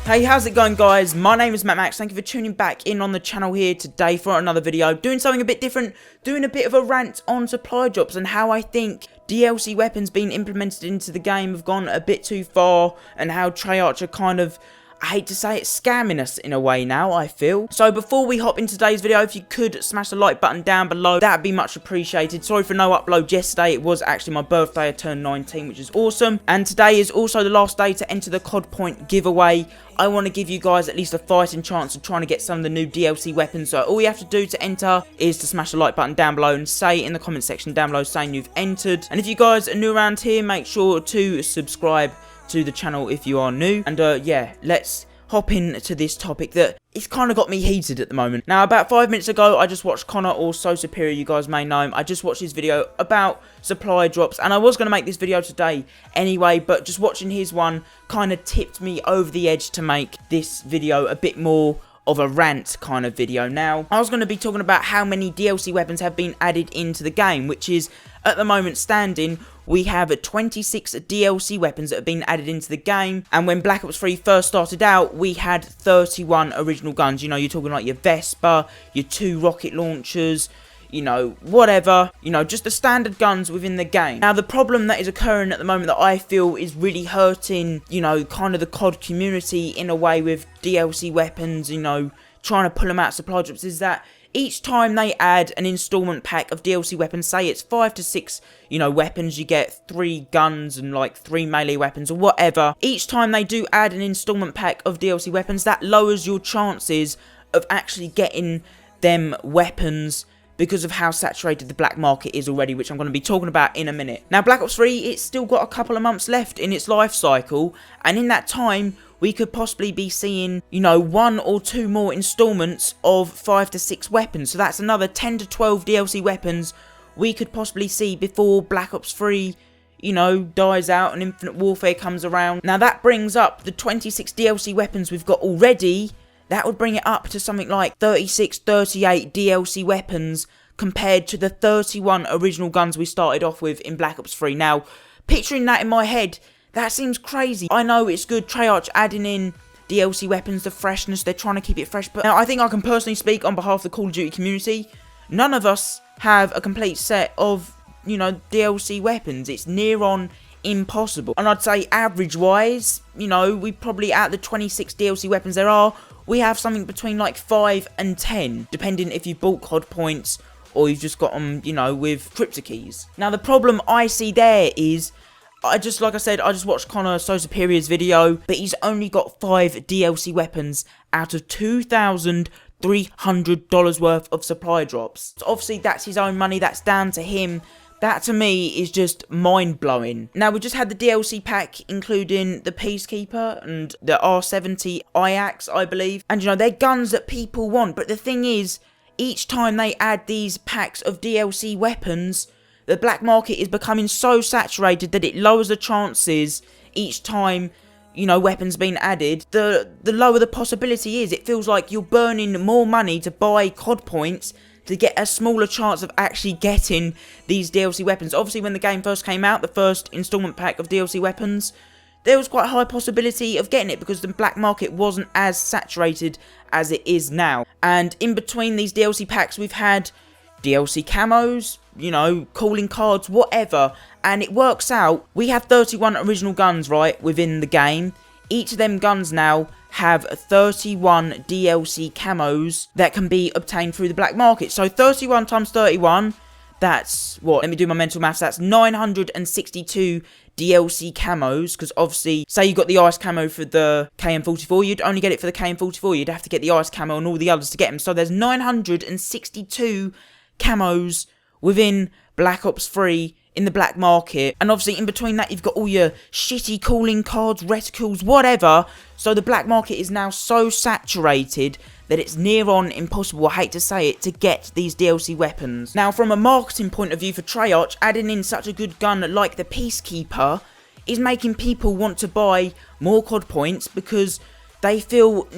Hey, how's it going, guys? My name is MACMACS. Thank you for tuning back in on the channel here today for another video. Doing something a bit different, doing a bit of a rant on supply drops and how I think DLC weapons being implemented into the game have gone a bit too far, and how Treyarch are kind of, I hate to say it, scamming us in a way now, I feel. So before we hop into today's video, if you could smash the like button down below, that'd be much appreciated. Sorry for no upload yesterday. It was actually my birthday. I turned 19, which is awesome. And today is also the last day to enter the COD point giveaway. I want to give you guys at least a fighting chance of trying to get some of the new DLC weapons. So all you have to do to enter is to smash the like button down below and say in the comment section down below saying you've entered. And if you guys are new around here, make sure to subscribe to the channel if you are new. And yeah, let's hop into this topic that it's kind of got me heated at the moment. Now, about 5 minutes ago, I just watched Connor, or So Superior, you guys may know him. I just watched his video about supply drops, and I was going to make this video today anyway, but just watching his one kind of tipped me over the edge to make this video a bit more of a rant kind of video. Now, I was going to be talking about how many DLC weapons have been added into the game, which is, at the moment standing, we have 26 DLC weapons that have been added into the game. And when Black Ops 3 first started out, we had 31 original guns. You know, you're talking like your Vespa, your 2 rocket launchers, you know, whatever, you know, just the standard guns within the game. Now, the problem that is occurring at the moment that I feel is really hurting, you know, kind of the COD community in a way with DLC weapons, you know, trying to pull them out of supply drops, is that each time they add an installment pack of DLC weapons, say it's 5 to 6, you know, weapons, you get 3 guns and like 3 melee weapons or whatever. Each time they do add an installment pack of DLC weapons, that lowers your chances of actually getting them weapons, because of how saturated the black market is already, which I'm going to be talking about in a minute. Now, Black Ops 3, it's still got a couple of months left in its life cycle, and in that time, we could possibly be seeing, you know, 1 or 2 more installments of 5 to 6 weapons. So that's another 10 to 12 DLC weapons we could possibly see before Black Ops 3, you know, dies out and Infinite Warfare comes around. Now, that brings up the 26 DLC weapons we've got already. That would bring it up to something like 36, 38 DLC weapons compared to the 31 original guns we started off with in Black Ops 3. Now, picturing that in my head, that seems crazy. I know it's good, Treyarch adding in DLC weapons, the freshness, they're trying to keep it fresh. But now, I think I can personally speak on behalf of the Call of Duty community. None of us have a complete set of, you know, DLC weapons. It's near on impossible. And I'd say average-wise, you know, we probably, out of the 26 DLC weapons there are, we have something between like 5 and 10, depending if you've bought COD points or you've just got them, you know, with crypto keys. Now, the problem I see there is, like I said, I just watched Connor So Superior's video, but he's only got 5 DLC weapons out of $2,300 worth of supply drops. So obviously, that's his own money, that's down to him. That, to me, is just mind-blowing. Now, we just had the DLC pack, including the Peacekeeper and the R70 IAX, I believe. And, you know, they're guns that people want. But the thing is, each time they add these packs of DLC weapons, the black market is becoming so saturated that it lowers the chances each time, you know, weapons being added. The lower the possibility is. It feels like you're burning more money to buy COD points to get a smaller chance of actually getting these DLC weapons. Obviously, when the game first came out, the first installment pack of DLC weapons, there was quite a high possibility of getting it because the black market wasn't as saturated as it is now. And in between these DLC packs, we've had DLC camos, you know, calling cards, whatever. And it works out, we have 31 original guns, right, within the game. Each of them guns now have 31 DLC camos that can be obtained through the black market. So 31 times 31, that's what? Let me do my mental maths. That's 962 DLC camos, because obviously, say you got the ice camo for the KM44, you'd only get it for the KM44. You'd have to get the ice camo and all the others to get them. So there's 962 camos within Black Ops 3 in the black market, and obviously in between that you've got all your shitty calling cards, reticles, whatever. So the black market is now so saturated that it's near on impossible, I hate to say it, to get these DLC weapons. Now, from a marketing point of view for Treyarch, adding in such a good gun like the Peacekeeper is making people want to buy more COD points because they feel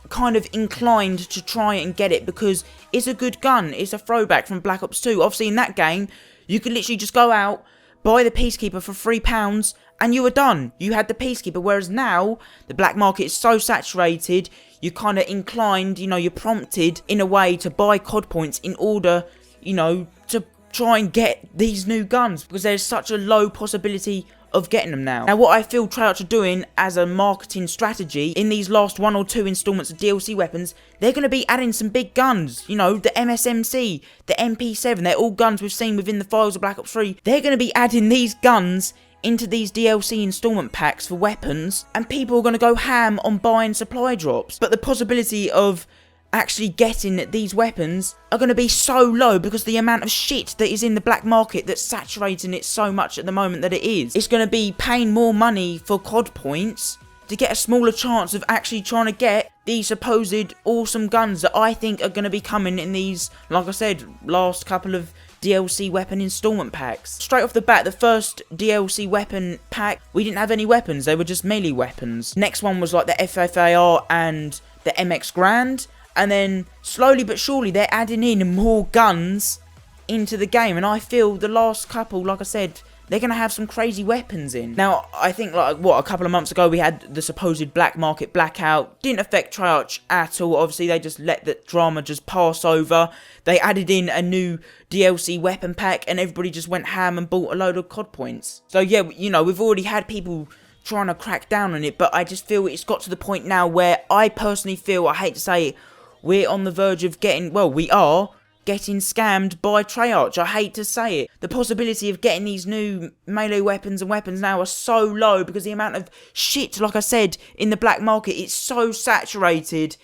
kind of inclined to try and get it because it's a good gun. It's a throwback from Black Ops 2. Obviously in that game, you could literally just go out, buy the Peacekeeper for £3 and you were done. You had the Peacekeeper, whereas now the black market is so saturated, you're kind of inclined, you know, you're prompted in a way to buy COD points in order, you know, to try and get these new guns, because there's such a low possibility of getting them now. Now, what I feel Treyarch are doing as a marketing strategy in these last 1 or 2 installments of DLC weapons, they're going to be adding some big guns. You know, the MSMC, the MP7, they're all guns we've seen within the files of Black Ops 3. They're going to be adding these guns into these DLC installment packs for weapons, and people are going to go ham on buying supply drops. But the possibility of actually getting these weapons are going to be so low because the amount of shit that is in the black market that's saturating it so much at the moment that it is. It's going to be paying more money for COD points to get a smaller chance of actually trying to get these supposed awesome guns that I think are going to be coming in these, like I said, last couple of DLC weapon installment packs. Straight off the bat, the first DLC weapon pack, we didn't have any weapons, they were just melee weapons. Next one was like the FFAR and the MX Grand. And then, slowly but surely, they're adding in more guns into the game. And I feel the last couple, like I said, they're going to have some crazy weapons in. Now, I think, like, what, a couple of months ago, we had the supposed black market blackout. Didn't affect Treyarch at all. Obviously, they just let the drama just pass over. They added in a new DLC weapon pack, and everybody just went ham and bought a load of COD points. So, yeah, you know, we've already had people trying to crack down on it. But I just feel it's got to the point now where I personally feel, I hate to say it, we're on the verge of getting, well, we are getting scammed by Treyarch. I hate to say it. The possibility of getting these new melee weapons and weapons now are so low because the amount of shit, like I said, in the black market, it's so saturated,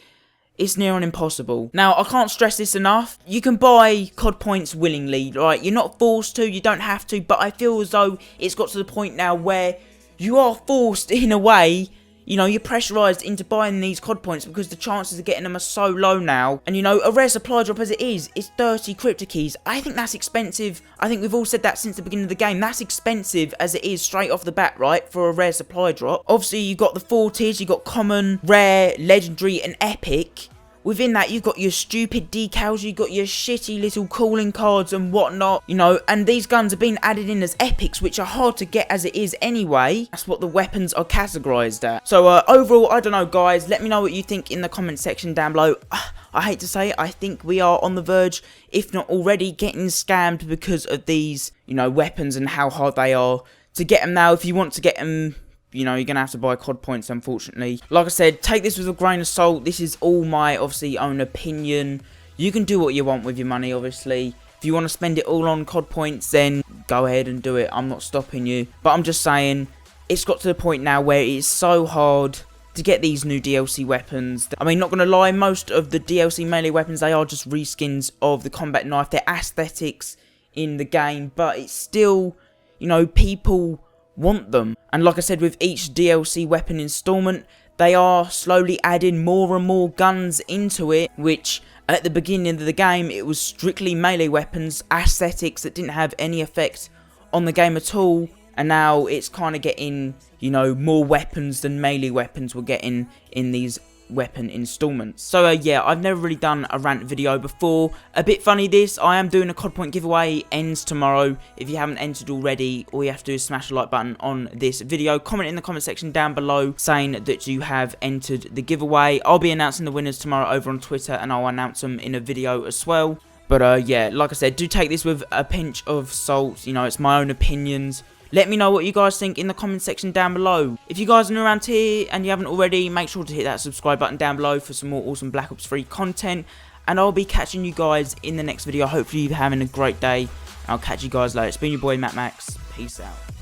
it's near on impossible. Now, I can't stress this enough. You can buy COD points willingly, right? You're not forced to, you don't have to, but I feel as though it's got to the point now where you are forced in a way. You know, you're pressurised into buying these COD points because the chances of getting them are so low now. And, you know, a rare supply drop as it is 30 crypto keys. I think that's expensive. I think we've all said that since the beginning of the game. That's expensive as it is straight off the bat, right, for a rare supply drop. Obviously, you've got the 4 tiers. You've got common, rare, legendary, and epic. Within that, you've got your stupid decals, you've got your shitty little calling cards and whatnot, you know, and these guns are being added in as epics, which are hard to get as it is anyway. That's what the weapons are categorised at. So, overall, I don't know, guys, let me know what you think in the comment section down below. I hate to say it, I think we are on the verge, if not already, getting scammed because of these, you know, weapons and how hard they are to get them now. If you want to get them, you know, you're going to have to buy COD points, unfortunately. Like I said, take this with a grain of salt. This is all my, obviously, own opinion. You can do what you want with your money, obviously. If you want to spend it all on COD points, then go ahead and do it. I'm not stopping you. But I'm just saying, it's got to the point now where it's so hard to get these new DLC weapons. I mean, not going to lie, most of the DLC melee weapons, they are just reskins of the combat knife. They're aesthetics in the game, but it's still, you know, people want them. And like I said, with each DLC weapon installment, they are slowly adding more and more guns into it, which at the beginning of the game, it was strictly melee weapons, aesthetics that didn't have any effect on the game at all. And now it's kind of getting, you know, more weapons than melee weapons we're getting in these weapon installments. So yeah, I've never really done a rant video before. A bit funny this, I am doing a COD point giveaway, ends tomorrow. If you haven't entered already, all you have to do is smash the like button on this video, comment in the comment section down below saying that you have entered the giveaway. I'll be announcing the winners tomorrow over on Twitter, and I'll announce them in a video as well. But yeah, like I said, do take this with a pinch of salt. You know, it's my own opinions. Let me know what you guys think in the comment section down below. If you guys are new around here and you haven't already, make sure to hit that subscribe button down below for some more awesome Black Ops 3 content. And I'll be catching you guys in the next video. Hopefully you're having a great day. I'll catch you guys later. It's been your boy MACMACS. Peace out.